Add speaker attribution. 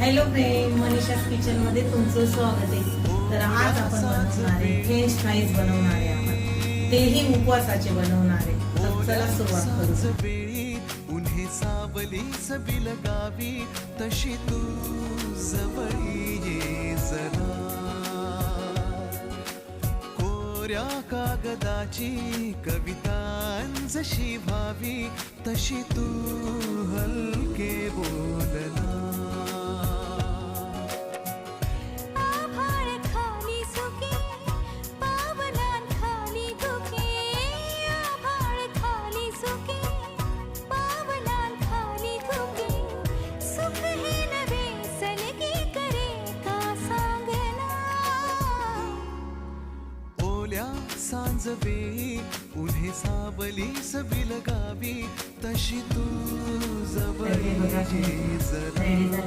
Speaker 1: Hello friend, मनीषा's kitchen मध्ये तुमचं स्वागत आहे. तर आज आपण बनवणार आहे फ्रेंच फ्राईज बनवणार आहे आपण, तेही उपवासाचे बनवणार आहे. तर चला सुरुवात करू.
Speaker 2: उन्हे सावली सबी लगावी तशी तू जवळी ये जरा, कोऱ्या कागदाची कविता जशी भावी तशी तू हलके बोलना. सांजवे उन्हे सावली सबी लगावी तशी तू जवळ ये जरा.